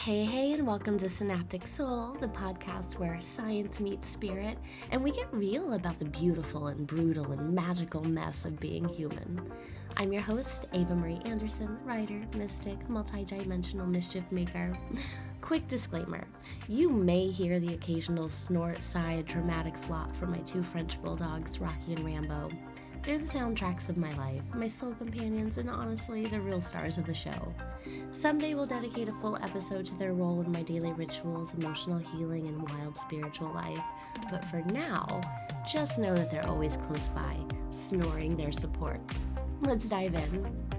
Hey, and welcome to Synaptic Soul, the podcast where science meets spirit, and we get real about the beautiful and brutal and magical mess of being human. I'm your host, Ava Marie Anderson, writer, mystic, multidimensional mischief maker. Quick disclaimer, you may hear the occasional snort, sigh, dramatic flop from my two French bulldogs, Rocky and Rambo. They're the soundtracks of my life, my soul companions, and honestly, the real stars of the show. Someday we'll dedicate a full episode to their role in my daily rituals, emotional healing, and wild spiritual life. But for now, just know that they're always close by, snoring their support. Let's dive in.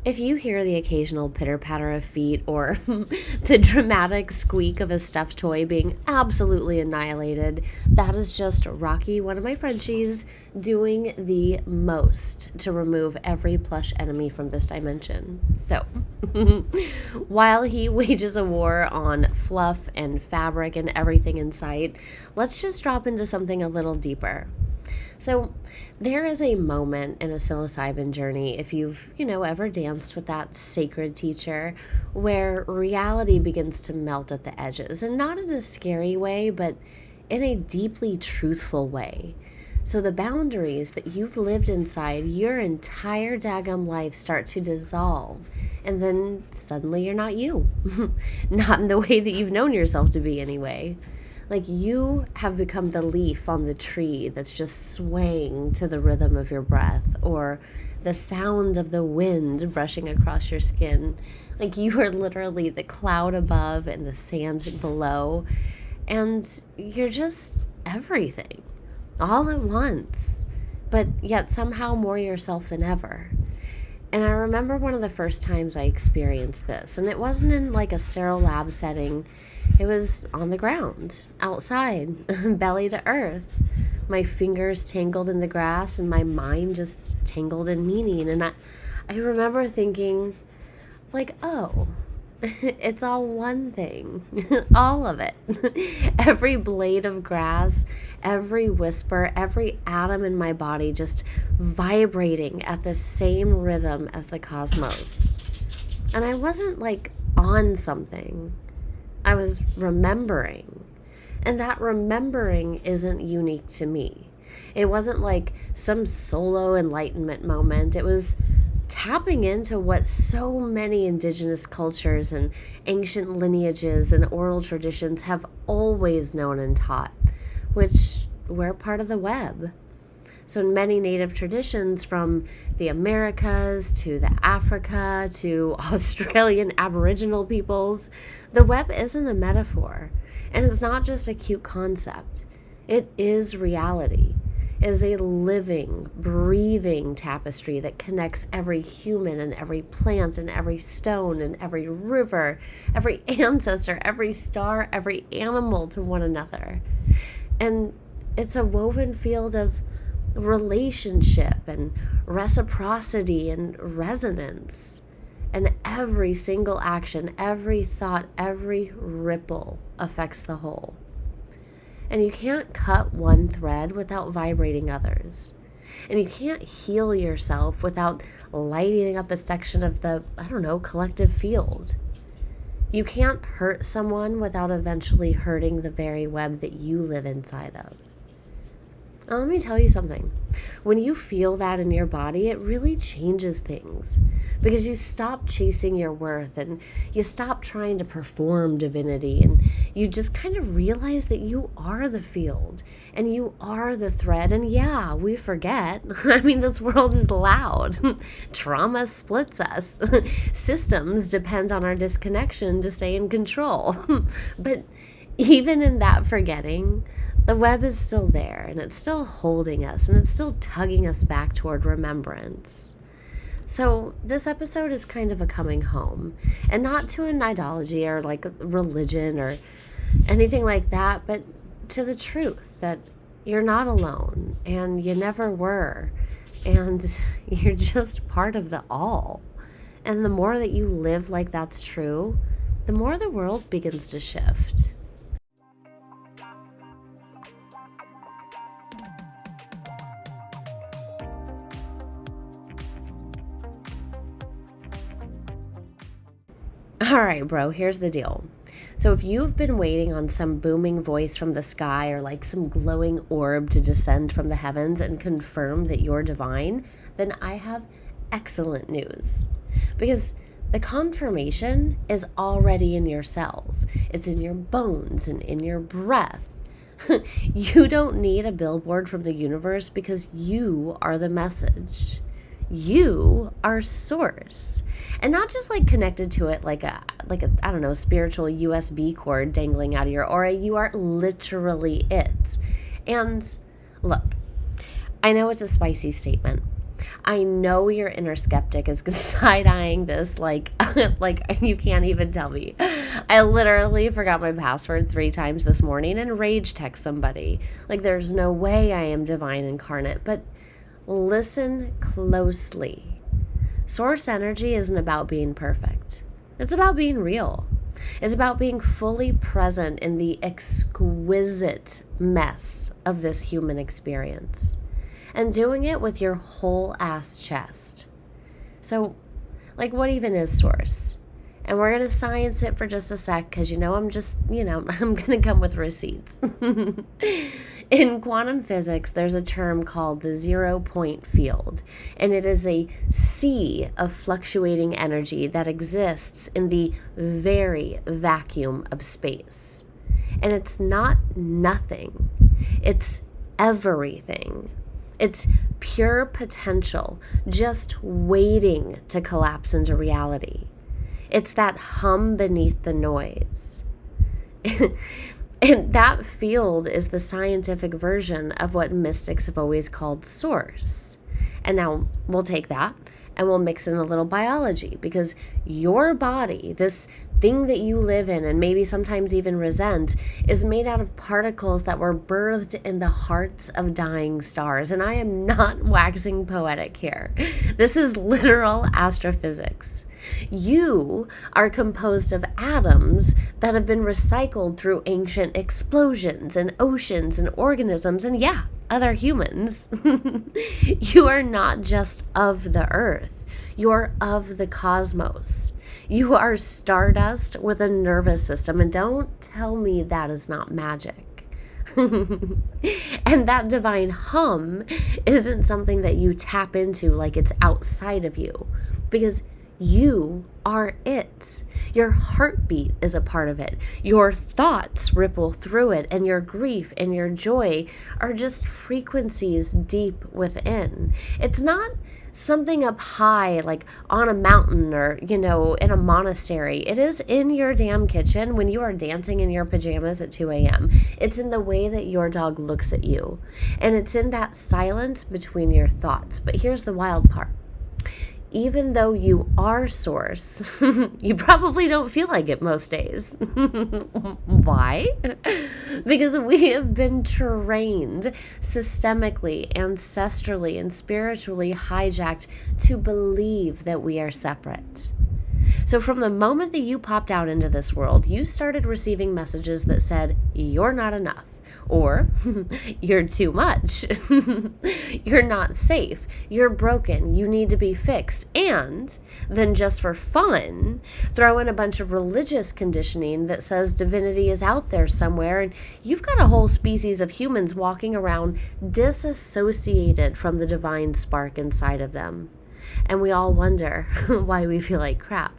If you hear the occasional pitter-patter of feet or the dramatic squeak of a stuffed toy being absolutely annihilated, that is just Rocky, one of my Frenchies, doing the most to remove every plush enemy from this dimension. So, while he wages a war on fluff and fabric and everything in sight, let's just drop into something a little deeper. So there is a moment in a psilocybin journey, if you've, ever danced with that sacred teacher, where reality begins to melt at the edges, and not in a scary way, but in a deeply truthful way. So the boundaries that you've lived inside your entire daggum life start to dissolve, and then suddenly you're not you. Not in the way that you've known yourself to be anyway. Like you have become the leaf on the tree that's just swaying to the rhythm of your breath, or the sound of the wind brushing across your skin. Like you are literally the cloud above and the sand below, and you're just everything, all at once, but yet somehow more yourself than ever. And I remember one of the first times I experienced this, and it wasn't in like a sterile lab setting. It was on the ground, outside, belly to earth. My fingers tangled in the grass and my mind just tangled in meaning. And I remember thinking, like, oh, it's all one thing, all of it. Every blade of grass, every whisper, every atom in my body just vibrating at the same rhythm as the cosmos. And I wasn't like on something. I was remembering. And that remembering isn't unique to me. It wasn't like some solo enlightenment moment. It was tapping into what so many indigenous cultures and ancient lineages and oral traditions have always known and taught, which we're part of the web. So in many native traditions, from the Americas to the Africa to Australian Aboriginal peoples, the web isn't a metaphor. And it's not just a cute concept. It is reality. It is a living, breathing tapestry that connects every human and every plant and every stone and every river, every ancestor, every star, every animal to one another. And it's a woven field of relationship and reciprocity and resonance. And every single action, every thought, every ripple affects the whole. And you can't cut one thread without vibrating others. And you can't heal yourself without lighting up a section of the, collective field. You can't hurt someone without eventually hurting the very web that you live inside of. Now, let me tell you something. When you feel that in your body, it really changes things, because you stop chasing your worth and you stop trying to perform divinity, and you just kind of realize that you are the field and you are the thread. And yeah, we forget. This world is loud. Trauma splits us. Systems depend on our disconnection to stay in control. But even in that forgetting, the web is still there, and it's still holding us, and it's still tugging us back toward remembrance. So this episode is kind of a coming home, and not to an ideology or like religion or anything like that, but to the truth that you're not alone, and you never were, and you're just part of the all. And the more that you live like that's true, the more the world begins to shift. All right, bro, here's the deal. So if you've been waiting on some booming voice from the sky or like some glowing orb to descend from the heavens and confirm that you're divine, then I have excellent news. Because the confirmation is already in your cells. It's in your bones and in your breath. You don't need a billboard from the universe because you are the message. You are source. And not just like connected to it like a I don't know, spiritual USB cord dangling out of your aura. You are literally it. And look, I know it's a spicy statement. I know your inner skeptic is side-eyeing this like you can't even tell me. I literally forgot my password 3 times this morning and rage text somebody. Like there's no way I am divine incarnate. But listen closely. Source energy isn't about being perfect. It's about being real. It's about being fully present in the exquisite mess of this human experience. And doing it with your whole ass chest. So, like, what even is source? And we're going to science it for just a sec because, I'm going to come with receipts. In quantum physics, there's a term called the 0-point field, and it is a sea of fluctuating energy that exists in the very vacuum of space. And it's not nothing. It's everything. It's pure potential, just waiting to collapse into reality. It's that hum beneath the noise. And that field is the scientific version of what mystics have always called source. And now we'll take that and we'll mix in a little biology, because your body, this thing that you live in and maybe sometimes even resent, is made out of particles that were birthed in the hearts of dying stars. And I am not waxing poetic here. This is literal astrophysics. You are composed of atoms that have been recycled through ancient explosions and oceans and organisms and, yeah, other humans. You are not just of the earth. You're of the cosmos. You are stardust with a nervous system. And don't tell me that is not magic. And that divine hum isn't something that you tap into like it's outside of you, because you are it. Your heartbeat is a part of it. Your thoughts ripple through it, and your grief and your joy are just frequencies deep within. It's not something up high, like on a mountain or, in a monastery. It is in your damn kitchen when you are dancing in your pajamas at 2 a.m. It's in the way that your dog looks at you. And it's in that silence between your thoughts. But here's the wild part. Even though you are source, you probably don't feel like it most days. Why? Because we have been trained systemically, ancestrally, and spiritually hijacked to believe that we are separate. So from the moment that you popped out into this world, you started receiving messages that said, you're not enough. Or, you're too much. You're not safe. You're broken. You need to be fixed. And then just for fun, throw in a bunch of religious conditioning that says divinity is out there somewhere, and you've got a whole species of humans walking around disassociated from the divine spark inside of them. And we all wonder why we feel like crap,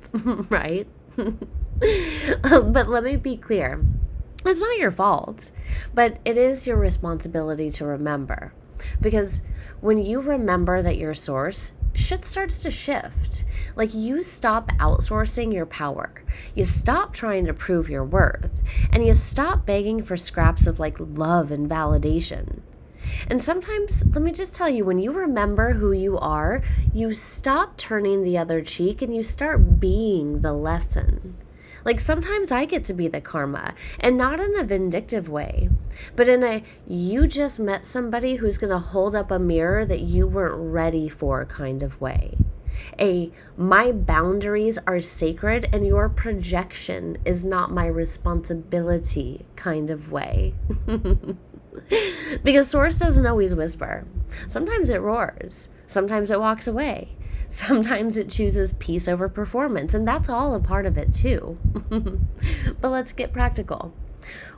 right? But let me be clear. It's not your fault, but it is your responsibility to remember. Because when you remember that you're source, shit starts to shift. Like, you stop outsourcing your power. You stop trying to prove your worth. And you stop begging for scraps of love and validation. And sometimes, let me just tell you, when you remember who you are, you stop turning the other cheek and you start being the lesson. Sometimes I get to be the karma, and not in a vindictive way, but in a you just met somebody who's going to hold up a mirror that you weren't ready for kind of way. A my boundaries are sacred and your projection is not my responsibility kind of way. Because source doesn't always whisper. Sometimes it roars. Sometimes it walks away. Sometimes it chooses peace over performance, and that's all a part of it too. But let's get practical.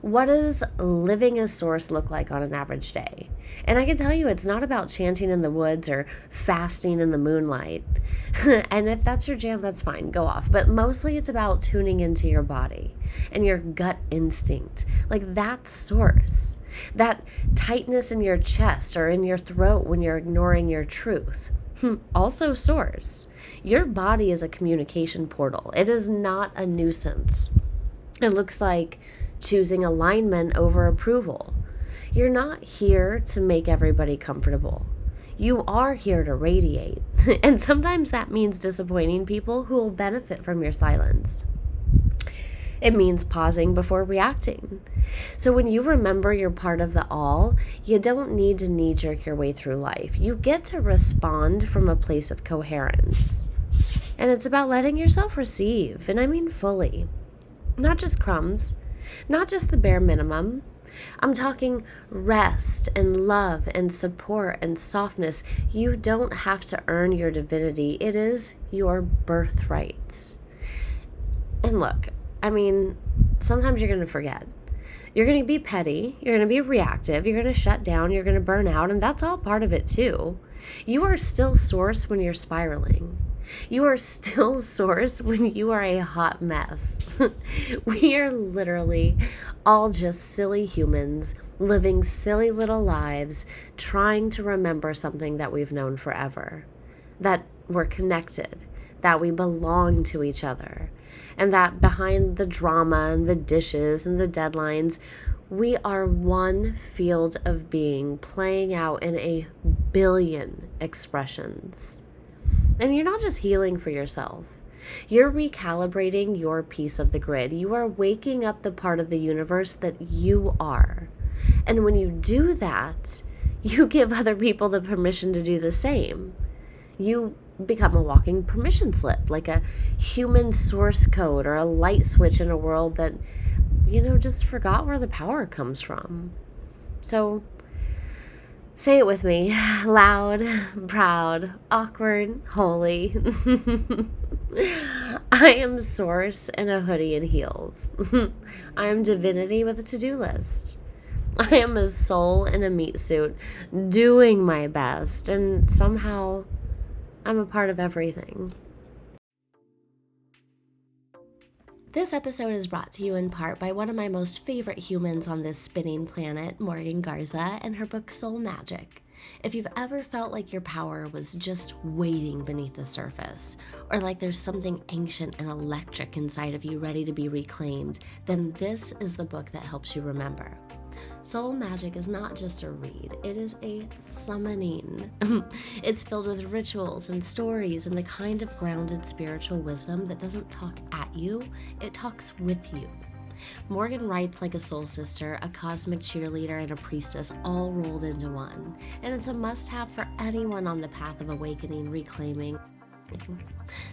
What does living as source look like on an average day? And I can tell you it's not about chanting in the woods or fasting in the moonlight. And if that's your jam, that's fine, go off. But mostly it's about tuning into your body and your gut instinct. Like that's source. That tightness in your chest or in your throat when you're ignoring your truth. Also source. Your body is a communication portal. It is not a nuisance. It looks like choosing alignment over approval. You're not here to make everybody comfortable. You are here to radiate. And sometimes that means disappointing people who will benefit from your silence. It means pausing before reacting. So when you remember you're part of the all, you don't need to knee-jerk your way through life. You get to respond from a place of coherence. And it's about letting yourself receive, and I mean fully. Not just crumbs, not just the bare minimum. I'm talking rest and love and support and softness. You don't have to earn your divinity. It is your birthright. And look, I mean, sometimes you're going to forget. You're going to be petty. You're going to be reactive. You're going to shut down. You're going to burn out. And that's all part of it too. You are still source when you're spiraling. You are still source when you are a hot mess. We are literally all just silly humans living silly little lives, trying to remember something that we've known forever. That we're connected, that we belong to each other, and that behind the drama and the dishes and the deadlines, we are one field of being playing out in a billion expressions. And you're not just healing for yourself. You're recalibrating your piece of the grid. You are waking up the part of the universe that you are. And when you do that, you give other people the permission to do the same. You become a walking permission slip, like a human source code or a light switch in a world that, just forgot where the power comes from. So say it with me, loud, proud, awkward, holy. I am source in a hoodie and heels. I am divinity with a to-do list. I am a soul in a meat suit, doing my best, and somehow I'm a part of everything. This episode is brought to you in part by one of my most favorite humans on this spinning planet, Morgan Garza, and her book Soul Magic. If you've ever felt like your power was just waiting beneath the surface, or like there's something ancient and electric inside of you ready to be reclaimed, then this is the book that helps you remember. Soul Magic is not just a read, it is a summoning. It's filled with rituals and stories and the kind of grounded spiritual wisdom that doesn't talk at you, it talks with you. Morgan writes like a soul sister, a cosmic cheerleader, and a priestess all rolled into one. And it's a must-have for anyone on the path of awakening, reclaiming.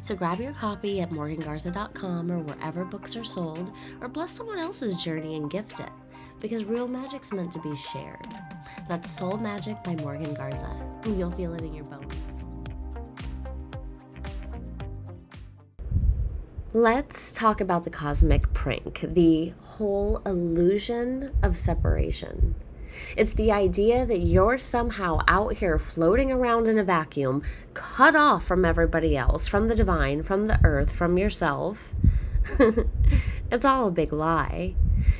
So grab your copy at morgangarza.com or wherever books are sold, or bless someone else's journey and gift it. Because real magic's meant to be shared. That's Soul Magic by Morgan Garza. You'll feel it in your bones. Let's talk about the cosmic prank, the whole illusion of separation. It's the idea that you're somehow out here floating around in a vacuum, cut off from everybody else, from the divine, from the earth, from yourself. It's all a big lie.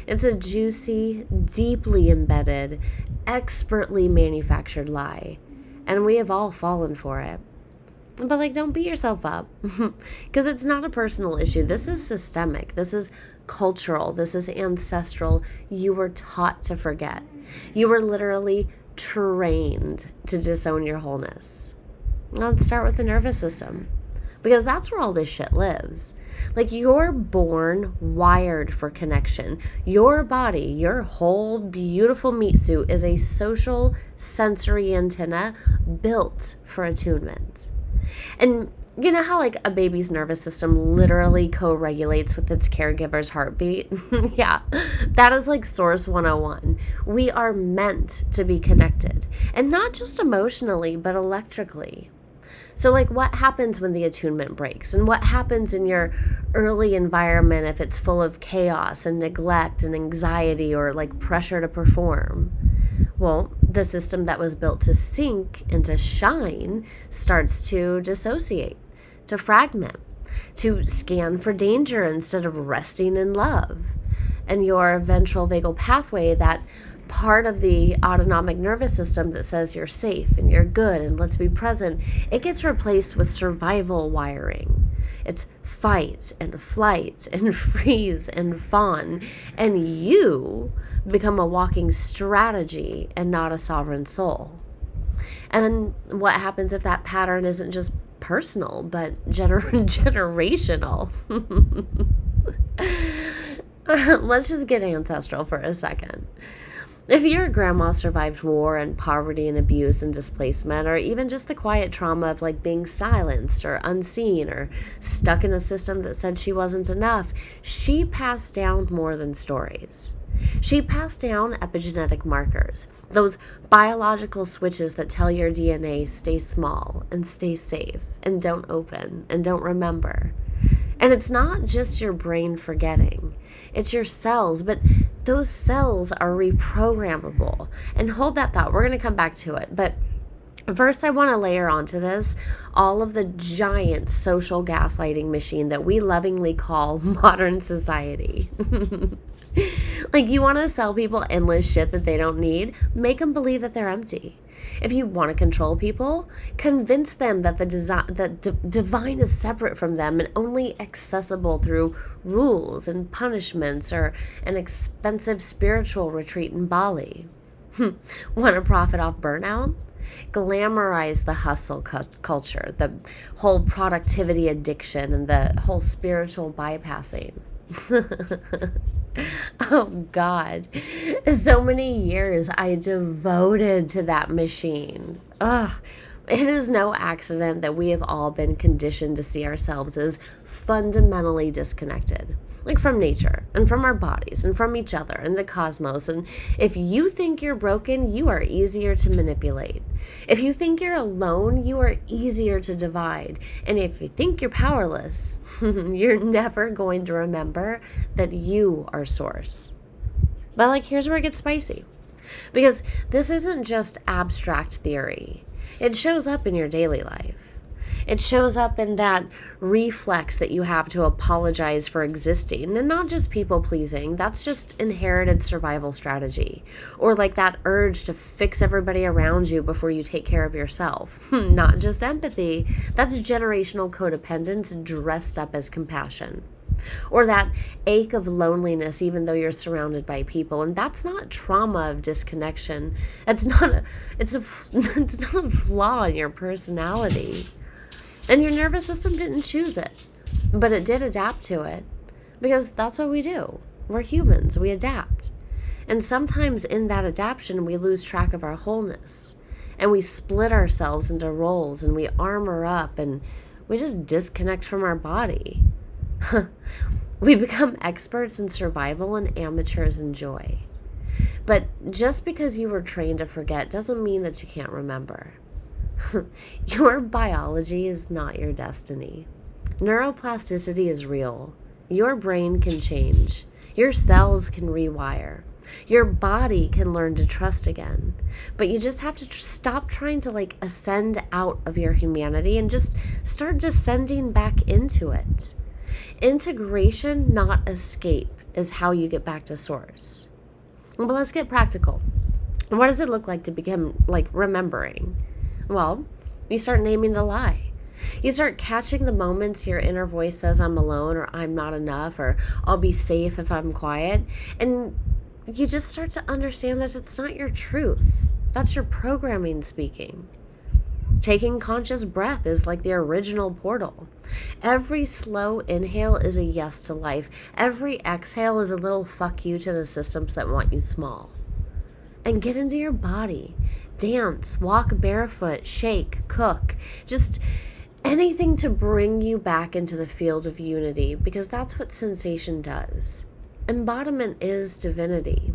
It's a juicy, deeply embedded, expertly manufactured lie. And we have all fallen for it. But don't beat yourself up. Because it's not a personal issue. This is systemic. This is cultural. This is ancestral. You were taught to forget. You were literally trained to disown your wholeness. Let's start with the nervous system. Because that's where all this shit lives. You're born wired for connection. Your body, your whole beautiful meat suit is a social sensory antenna built for attunement. And you know how a baby's nervous system literally co-regulates with its caregiver's heartbeat? Yeah, that is Source 101. We are meant to be connected. And not just emotionally, but electrically. So, like, what happens when the attunement breaks? And what happens in your early environment if it's full of chaos and neglect and anxiety or like pressure to perform? Well, the system that was built to sink and to shine starts to dissociate, to fragment, to scan for danger instead of resting in love. And your ventral vagal pathway, that part of the autonomic nervous system that says you're safe and you're good and let's be present, it gets replaced with survival wiring. It's fight and flight and freeze and fawn. And you become a walking strategy and not a sovereign soul. And what happens if that pattern isn't just personal, but generational? Let's just get ancestral for a second. If your grandma survived war and poverty and abuse and displacement, or even just the quiet trauma of like being silenced or unseen or stuck in a system that said she wasn't enough, she passed down more than stories. She passed down epigenetic markers, those biological switches that tell your DNA stay small and stay safe and don't open and don't remember. And it's not just your brain forgetting, it's your cells, but those cells are reprogrammable. And hold that thought, we're going to come back to it. But first, I want to layer onto this all of the giant social gaslighting machine that we lovingly call modern society. Like, you want to sell people endless shit that they don't need, make them believe that they're empty. If you want to control people, convince them that the divine is separate from them and only accessible through rules and punishments or an expensive spiritual retreat in Bali. Want to profit off burnout? Glamorize the hustle culture, the whole productivity addiction, and the whole spiritual bypassing. Oh God, so many years I devoted to that machine. Ugh. It is no accident that we have all been conditioned to see ourselves as fundamentally disconnected, like from nature and from our bodies and from each other and the cosmos. And if you think you're broken, you are easier to manipulate. If you think you're alone, you are easier to divide. And if you think you're powerless, you're never going to remember that you are source. But like, here's where it gets spicy. Because this isn't just abstract theory. It shows up in your daily life. It shows up in that reflex that you have to apologize for existing, and not just people pleasing. That's just inherited survival strategy. Or like that urge to fix everybody around you before you take care of yourself. Not just empathy. That's generational codependence dressed up as compassion. Or that ache of loneliness even though you're surrounded by people. And that's not trauma of disconnection. It's not a flaw in your personality. And your nervous system didn't choose it, but it did adapt to it, because that's what we do. We're humans, we adapt. And sometimes in that adaptation, we lose track of our wholeness, and we split ourselves into roles, and we armor up, and we just disconnect from our body. We become experts in survival and amateurs in joy. But just because you were trained to forget doesn't mean that you can't remember. Your biology is not your destiny. Neuroplasticity is real. Your brain can change. Your cells can rewire. Your body can learn to trust again. But you just have to stop trying to like ascend out of your humanity and just start descending back into it. Integration, not escape, is how you get back to source. But let's get practical. What does it look like to become like remembering? Well, you start naming the lie. You start catching the moments your inner voice says I'm alone, or I'm not enough, or I'll be safe if I'm quiet. And you just start to understand that it's not your truth. That's your programming speaking. Taking conscious breath is like the original portal. Every slow inhale is a yes to life. Every exhale is a little fuck you to the systems that want you small. And get into your body. Dance, walk barefoot, shake, cook. Just anything to bring you back into the field of unity, because that's what sensation does. Embodiment is divinity.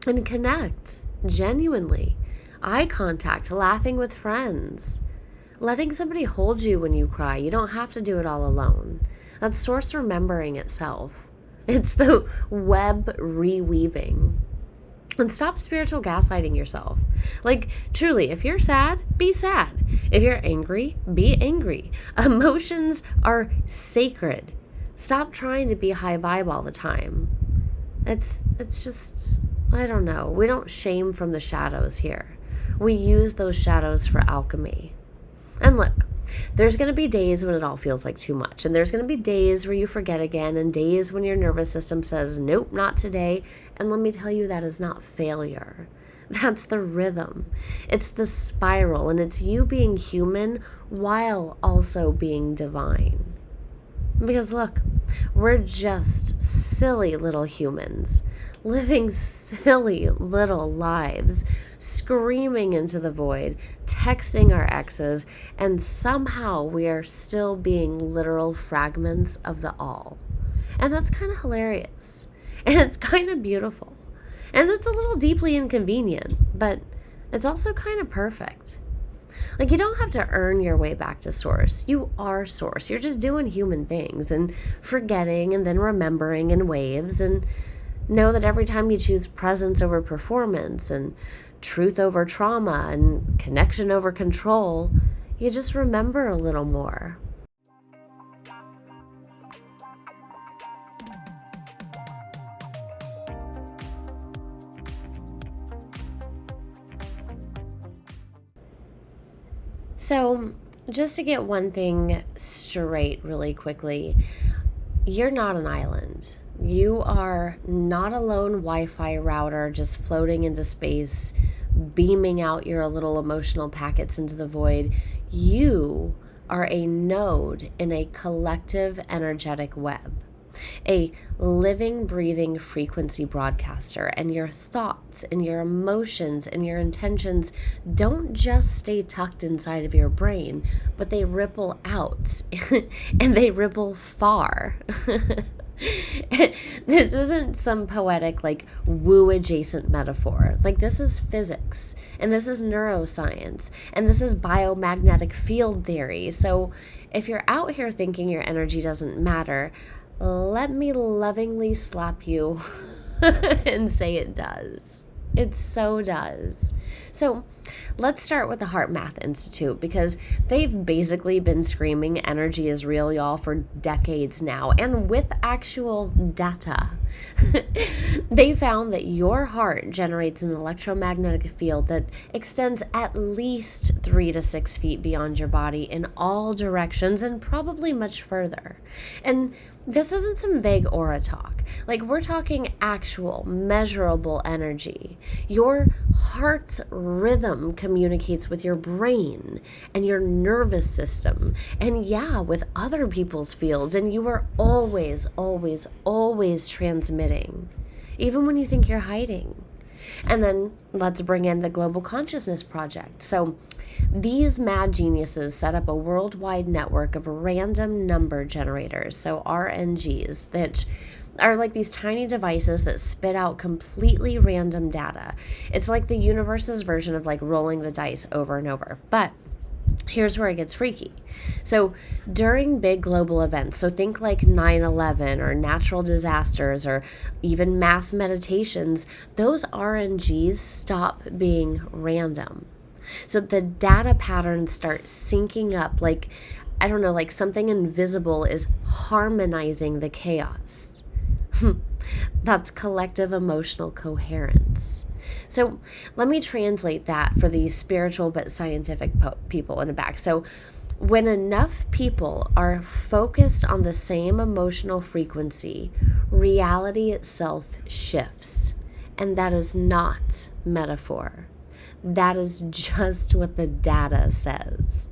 And connect, genuinely. Eye contact, laughing with friends. letting somebody hold you when you cry. You don't have to do it all alone. That's source remembering itself. It's the web reweaving. And stop spiritual gaslighting yourself. Like, truly, if you're sad, be sad. If you're angry, be angry. Emotions are sacred. Stop trying to be high vibe all the time. It's just, I don't know. We don't shame from the shadows here. We use those shadows for alchemy. And look, there's going to be days when it all feels like too much. And there's going to be days where you forget again, and days when your nervous system says, nope, not today. And let me tell you, that is not failure. That's the rhythm. It's the spiral, and it's you being human while also being divine. Because look, we're just silly little humans living silly little lives, screaming into the void, texting our exes, and somehow we are still being literal fragments of the all. And that's kind of hilarious. And it's kind of beautiful. And it's a little deeply inconvenient, but it's also kind of perfect. Like, you don't have to earn your way back to source. You are source. You're just doing human things and forgetting and then remembering in waves. And know that every time you choose presence over performance and truth over trauma and connection over control, you just remember a little more. So, just to get one thing straight really quickly, you're not an island. You are not a lone Wi-Fi router just floating into space, beaming out your little emotional packets into the void. You are a node in a collective energetic web, a living, breathing frequency broadcaster, and your thoughts and your emotions and your intentions don't just stay tucked inside of your brain, but they ripple out and they ripple far. This isn't some poetic, like, woo adjacent metaphor. Like, this is physics, and this is neuroscience, and this is biomagnetic field theory. So if you're out here thinking your energy doesn't matter, let me lovingly slap you and say it does. It so does. So let's start with the Heart Math Institute, because they've basically been screaming energy is real, y'all, for decades now, and with actual data. They found that your heart generates an electromagnetic field that extends at least 3 to 6 feet beyond your body in all directions, and probably much further. And this isn't some vague aura talk. Like, we're talking actual, measurable energy. Your heart's rhythm communicates with your brain and your nervous system, and with other people's fields, and you are always, always, always transmitting, even when you think you're hiding. And then let's bring in the Global Consciousness Project. So these mad geniuses set up a worldwide network of random number generators, so RNGs, that are like these tiny devices that spit out completely random data. It's like the universe's version of like rolling the dice over and over. But here's where it gets freaky. So during big global events, so think like 9/11 or natural disasters or even mass meditations, those RNGs stop being random. So the data patterns start syncing up, like, I don't know, like something invisible is harmonizing the chaos. That's collective emotional coherence. So let me translate that for these spiritual but scientific people in the back. So when enough people are focused on the same emotional frequency, reality itself shifts. And that is not metaphor. That is just what the data says.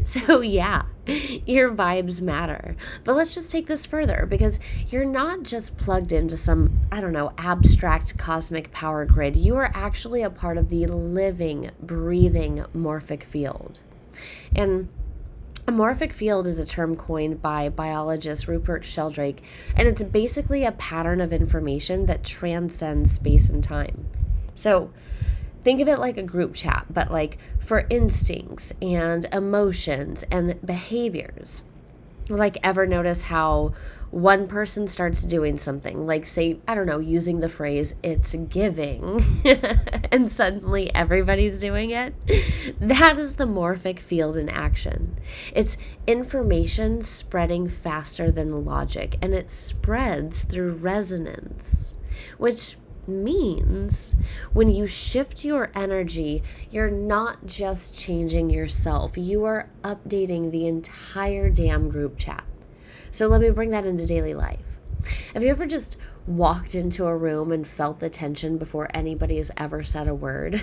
So your vibes matter. But let's just take this further, because you're not just plugged into some, I don't know, abstract cosmic power grid. You are actually a part of the living, breathing morphic field. And a morphic field is a term coined by biologist Rupert Sheldrake, and it's basically a pattern of information that transcends space and time. So Think of it like a group chat, but like for instincts and emotions and behaviors. Like, ever notice how one person starts doing something, like, say, I don't know, using the phrase, it's giving, and suddenly everybody's doing it? That is the morphic field in action. It's information spreading faster than logic, and it spreads through resonance, which means when you shift your energy, you're not just changing yourself, you are updating the entire damn group chat. So let me bring that into daily life. Have you ever just walked into a room and felt the tension before anybody has ever said a word?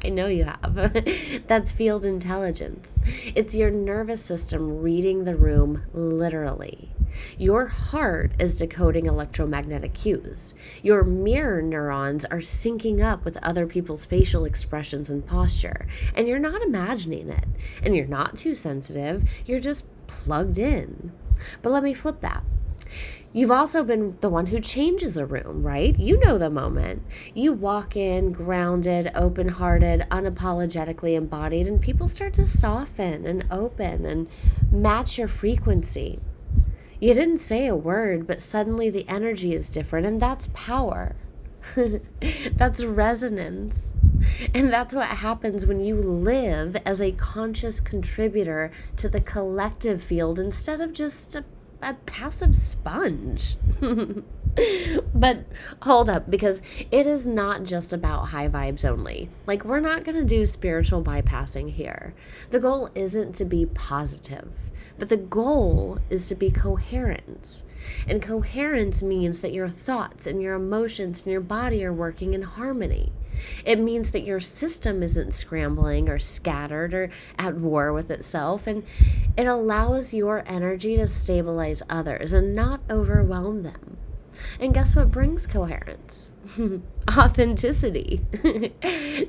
I know you have. That's field intelligence. It's your nervous system reading the room literally. Your heart is decoding electromagnetic cues. Your mirror neurons are syncing up with other people's facial expressions and posture. And you're not imagining it. And you're not too sensitive. You're just plugged in. But let me flip that. You've also been the one who changes a room, right? You know the moment. You walk in grounded, open-hearted, unapologetically embodied, and people start to soften and open and match your frequency. You didn't say a word, but suddenly the energy is different, and that's power. That's resonance. And that's what happens when you live as a conscious contributor to the collective field instead of just a passive sponge. But hold up, because it is not just about high vibes only. Like, we're not going to do spiritual bypassing here. The goal isn't to be positive, but the goal is to be coherent. And coherence means that your thoughts and your emotions and your body are working in harmony. It means that your system isn't scrambling or scattered or at war with itself, and it allows your energy to stabilize others and not overwhelm them. And guess what brings coherence? Authenticity.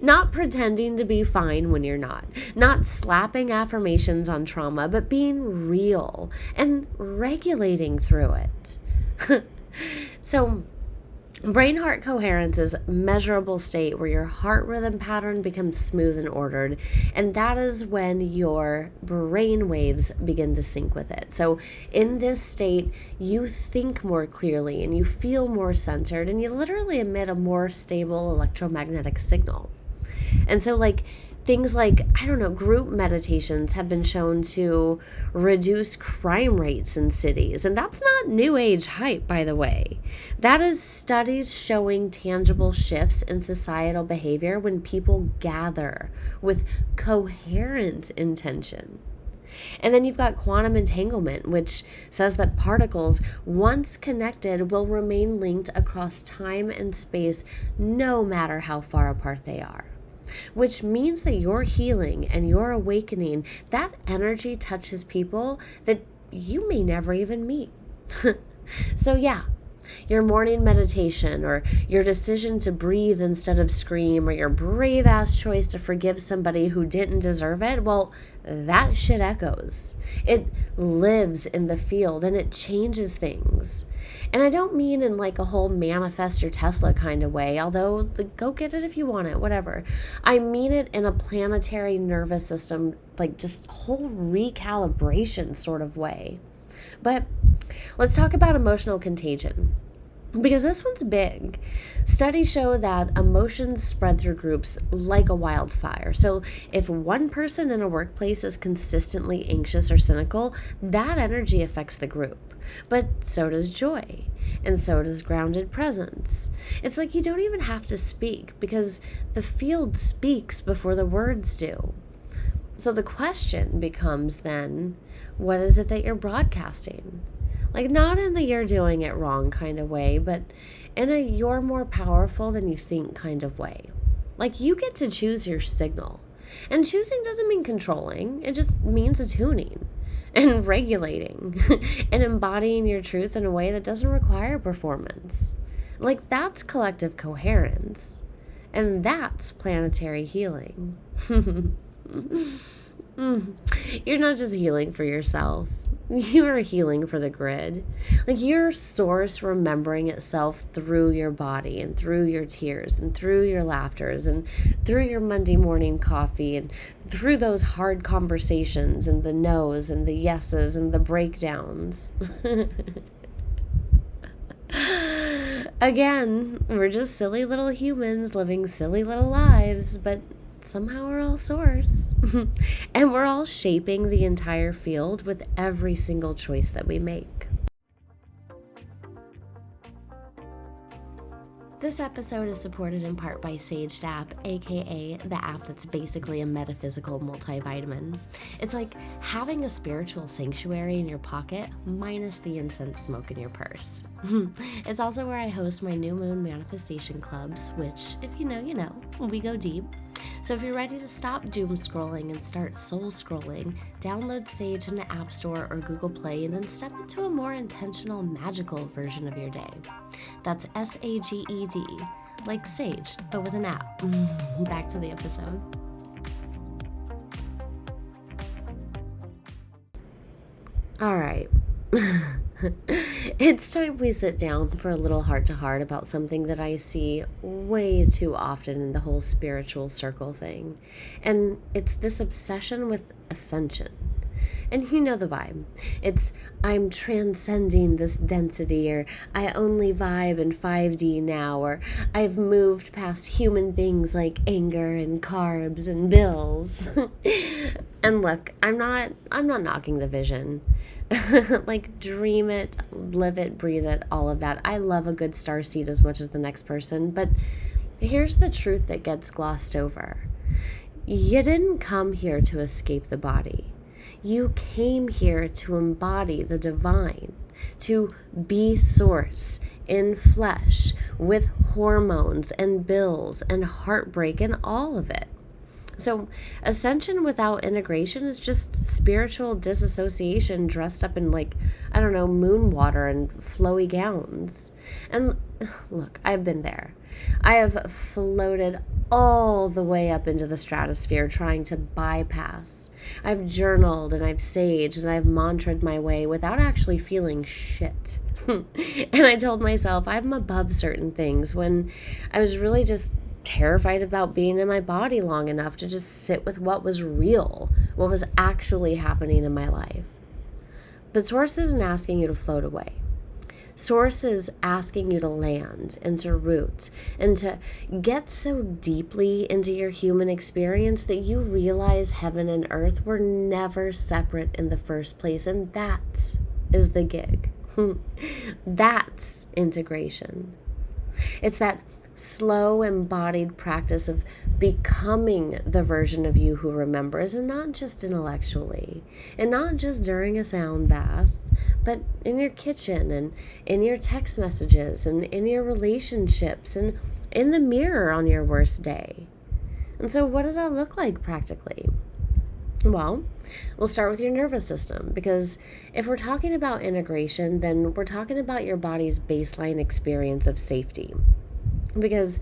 Not pretending to be fine when you're not. Not slapping affirmations on trauma, but being real and regulating through it. So, brain-heart coherence is a measurable state where your heart rhythm pattern becomes smooth and ordered, and that is when your brain waves begin to sync with it. So in this state, you think more clearly and you feel more centered, and you literally emit a more stable electromagnetic signal. And so, like, things like, I don't know, group meditations have been shown to reduce crime rates in cities. And that's not new age hype, by the way. That is studies showing tangible shifts in societal behavior when people gather with coherent intention. And then you've got quantum entanglement, which says that particles, once connected, will remain linked across time and space no matter how far apart they are. Which means that your healing and your awakening, that energy touches people that you may never even meet. So yeah, your morning meditation, or your decision to breathe instead of scream, or your brave ass choice to forgive somebody who didn't deserve it, well, that shit echoes. It lives in the field and it changes things. And I don't mean in like a whole manifest your Tesla kind of way, although go get it if you want it, whatever. I mean it in a planetary nervous system, like just whole recalibration sort of way. But let's talk about emotional contagion, because this one's big. Studies show that emotions spread through groups like a wildfire. So if one person in a workplace is consistently anxious or cynical, that energy affects the group. But so does joy, and so does grounded presence. It's like you don't even have to speak, because the field speaks before the words do. So the question becomes then, what is it that you're broadcasting? Like, not in a you're doing it wrong kind of way, but in a you're more powerful than you think kind of way. Like, you get to choose your signal. And choosing doesn't mean controlling. It just means attuning and regulating and embodying your truth in a way that doesn't require performance. Like, that's collective coherence. And that's planetary healing. You're not just healing for yourself. You're healing for the grid. Like your source remembering itself through your body and through your tears and through your laughters and through your Monday morning coffee and through those hard conversations and the no's and the yeses and the breakdowns. Again, we're just silly little humans living silly little lives, but somehow we're all source. And we're all shaping the entire field with every single choice that we make. This episode is supported in part by Sage app, aka the app that's basically a metaphysical multivitamin. It's like having a spiritual sanctuary in your pocket minus the incense smoke in your purse. It's also where I host my new moon manifestation clubs, which, if you know, we go deep. So if you're ready to stop doom scrolling and start soul scrolling, download Sage in the App Store or Google Play and then step into a more intentional, magical version of your day. That's SAGED, like Sage, but with an app. Back to the episode. All right. It's time we sit down for a little heart-to-heart about something that I see way too often in the whole spiritual circle thing. And it's this obsession with ascension. And you know the vibe. It's, I'm transcending this density, or I only vibe in 5D now, or I've moved past human things like anger and carbs and bills. And look, I'm not knocking the vision. Like, dream it, live it, breathe it, all of that. I love a good starseed as much as the next person, but here's the truth that gets glossed over. You didn't come here to escape the body. You came here to embody the divine, to be source in flesh with hormones and bills and heartbreak and all of it. So ascension without integration is just spiritual disassociation dressed up in, like, I don't know, moon water and flowy gowns. And look, I've been there. I have floated all the way up into the stratosphere trying to bypass. I've journaled and I've saged and I've mantraed my way without actually feeling shit. And I told myself I'm above certain things when I was really just terrified about being in my body long enough to just sit with what was real, what was actually happening in my life. But Source isn't asking you to float away. Source is asking you to land and to root and to get so deeply into your human experience that you realize heaven and earth were never separate in the first place. And that is the gig. That's integration. It's that slow embodied practice of becoming the version of you who remembers, and not just intellectually, and not just during a sound bath, but in your kitchen and in your text messages and in your relationships and in the mirror on your worst day. And so what does that look like practically? Well, we'll start with your nervous system, because if we're talking about integration, then we're talking about your body's baseline experience of safety. Because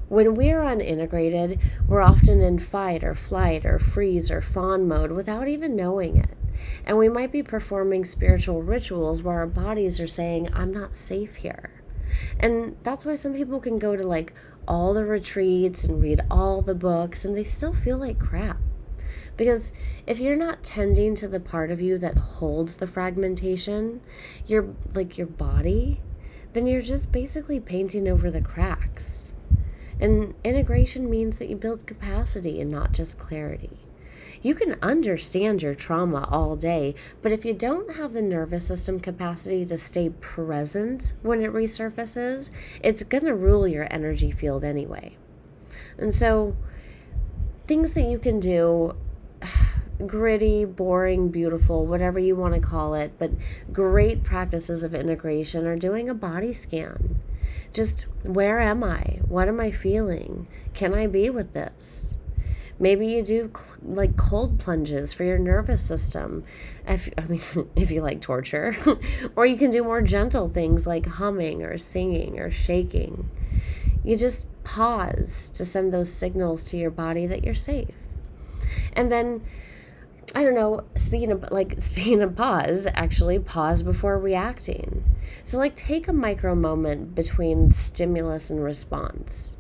when we're unintegrated, we're often in fight or flight or freeze or fawn mode without even knowing it. And we might be performing spiritual rituals where our bodies are saying, I'm not safe here. And that's why some people can go to like all the retreats and read all the books and they still feel like crap. Because if you're not tending to the part of you that holds the fragmentation, your body, then you're just basically painting over the cracks. And integration means that you build capacity and not just clarity. You can understand your trauma all day, but if you don't have the nervous system capacity to stay present when it resurfaces, it's going to rule your energy field anyway. And so, things that you can do, gritty, boring, beautiful, whatever you want to call it, but great practices of integration are doing a body scan. Just, where am I? What am I feeling? Can I be with this? Maybe you do like cold plunges for your nervous system, if you like torture. Or you can do more gentle things like humming or singing or shaking. You just pause to send those signals to your body that you're safe. And then I don't know, speaking of pause, actually pause before reacting. So like take a micro moment between stimulus and response.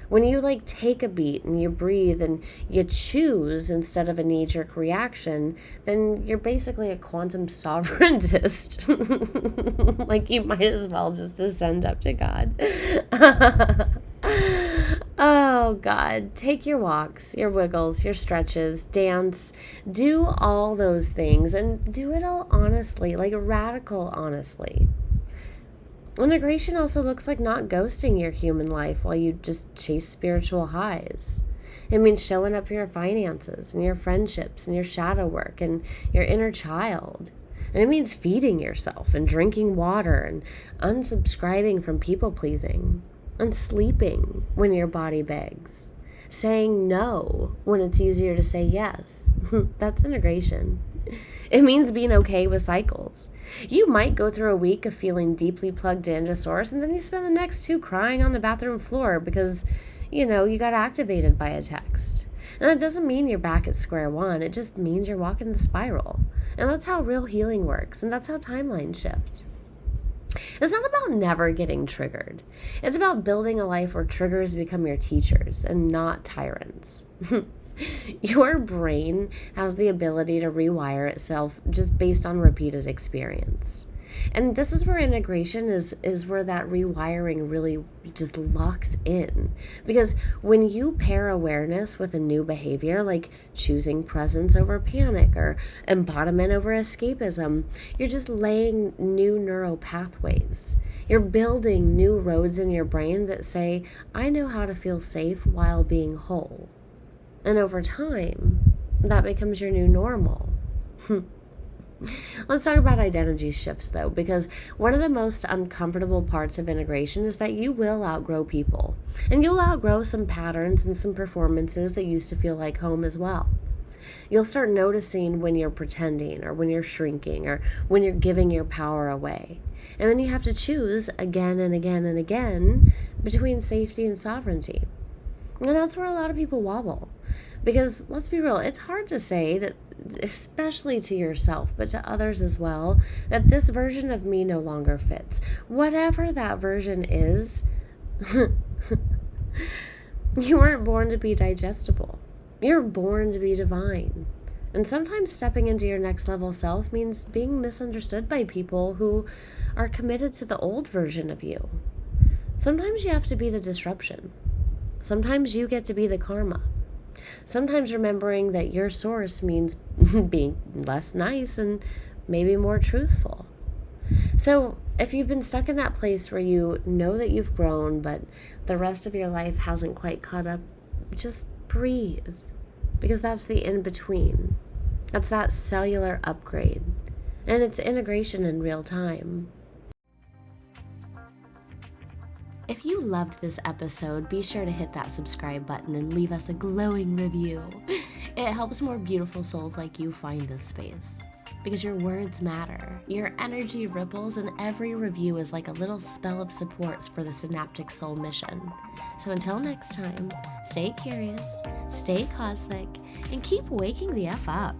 When you like take a beat and you breathe and you choose instead of a knee-jerk reaction, then you're basically a quantum sovereigntist. Like you might as well just ascend up to God. Oh God, take your walks, your wiggles, your stretches, dance, do all those things and do it all honestly, like radical honestly. Integration also looks like not ghosting your human life while you just chase spiritual highs. It means showing up for your finances and your friendships and your shadow work and your inner child. And it means feeding yourself and drinking water and unsubscribing from people pleasing and sleeping when your body begs. Saying no when it's easier to say yes. That's integration. It means being okay with cycles. You might go through a week of feeling deeply plugged into Source, and then you spend the next two crying on the bathroom floor because, you got activated by a text. And that doesn't mean you're back at square one. It just means you're walking the spiral. And that's how real healing works, and that's how timelines shift. It's not about never getting triggered. It's about building a life where triggers become your teachers and not tyrants. Your brain has the ability to rewire itself just based on repeated experience. And this is where integration is where that rewiring really just locks in. Because when you pair awareness with a new behavior, like choosing presence over panic or embodiment over escapism, you're just laying new neural pathways. You're building new roads in your brain that say, I know how to feel safe while being whole. And over time, that becomes your new normal. Let's talk about identity shifts, though, because one of the most uncomfortable parts of integration is that you will outgrow people. And you'll outgrow some patterns and some performances that used to feel like home as well. You'll start noticing when you're pretending or when you're shrinking or when you're giving your power away. And then you have to choose again and again and again between safety and sovereignty. And that's where a lot of people wobble. Because let's be real, it's hard to say that, especially to yourself, but to others as well, that this version of me no longer fits. Whatever that version is, you weren't born to be digestible. You're born to be divine. And sometimes stepping into your next level self means being misunderstood by people who are committed to the old version of you. Sometimes you have to be the disruption. Sometimes you get to be the karma. Sometimes remembering that your source means being less nice and maybe more truthful. So if you've been stuck in that place where you know that you've grown, but the rest of your life hasn't quite caught up, just breathe. Because that's the in-between. That's that cellular upgrade. And it's integration in real time. If you loved this episode, be sure to hit that subscribe button and leave us a glowing review. It helps more beautiful souls like you find this space. Because your words matter, your energy ripples, and every review is like a little spell of support for the Synaptic Soul mission. So until next time, stay curious, stay cosmic, and keep waking the F up.